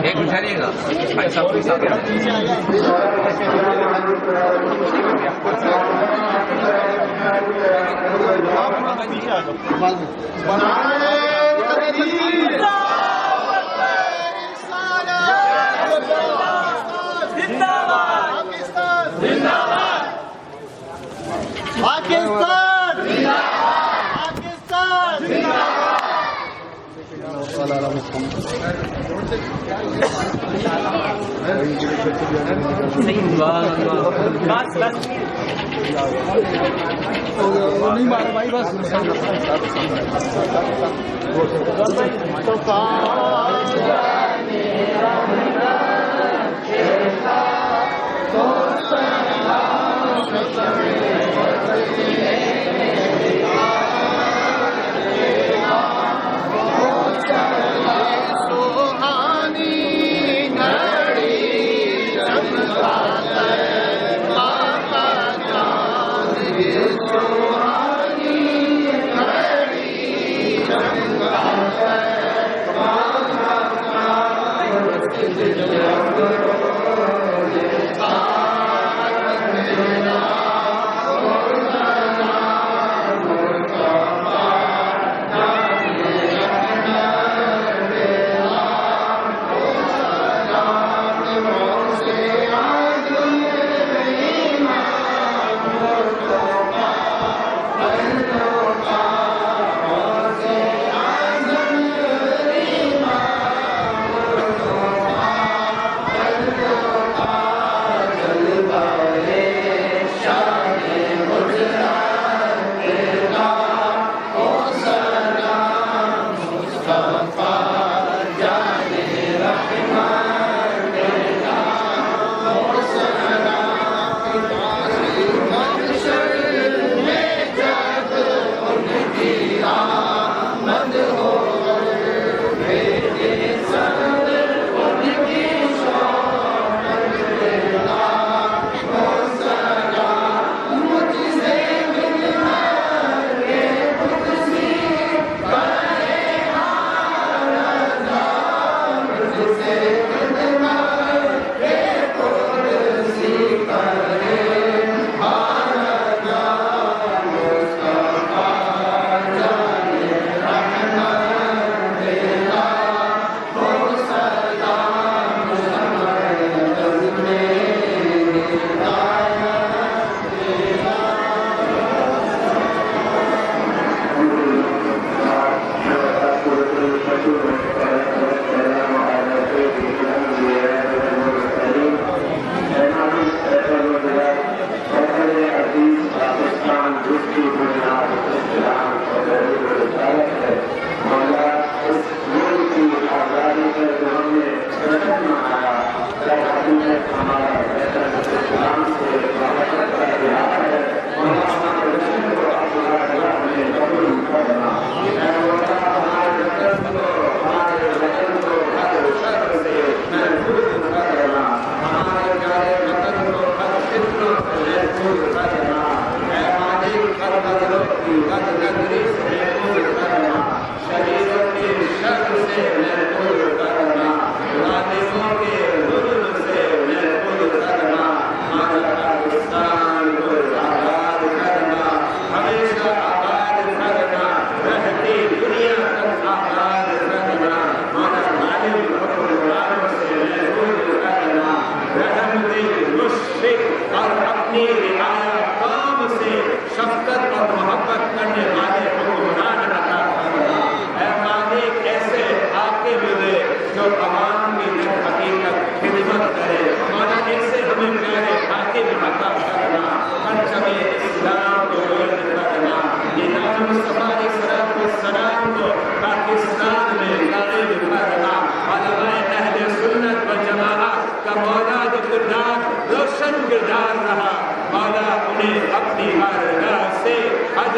ایک اٹھائیے گا بھائی صاحب کے ساتھ نہیں مارا بھائی بس روشن کردار رہا مولا انہیں اپنی بارگاہ سے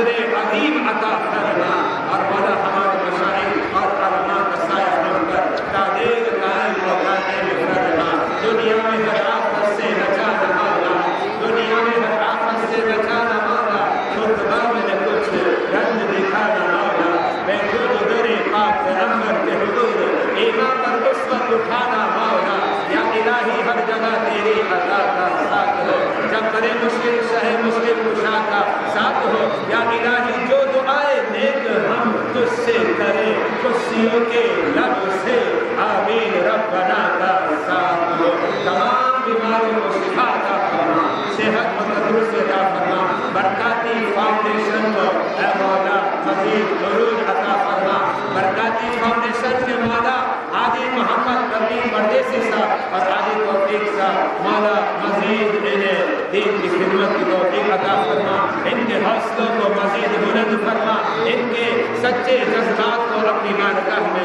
اجر عظیم عطا فرما اور مولا ہمارے مشائخ اور علماء کا سایہ ہم پر تعدیل قائم و قائم فرما دنیا میں ہر آفت سے بچانا مولا دنیا میں ہر آفت سے بچانا مولا خطبہ میں کچھ رنگ دکھانا مولا میں خود در پاک پیغمبر کے حضور ایمان پر اسوت اٹھانا مولا یا الہی ہر جگہ تیری عطا کا ساتھ ہو جب کرے مشکل شہ مشکل کشا کا ساتھ ہو یا الہی جو دعائیں نیک ہم تجھ سے کریں خوشیوں کے لب سے آمین ربنا کا ساتھ ہو تمام بیماروں کو شفا عطا فرما صحت و تندرستی عطا فرما برکاتی فاؤنڈیشن کو اے مولا مزید عروج عطا فرما برکاتی فاؤنڈیشن کے مولا عادل محمد ربی پردیسی صاحب اور عادل توفیق صاحب مولا مزید انہیں دین کی خدمت کی توفیق عطا فرما ان کے حوصلوں کو مزید بلند فرما ان کے سچے جذبات کو اپنی بارگاہ میں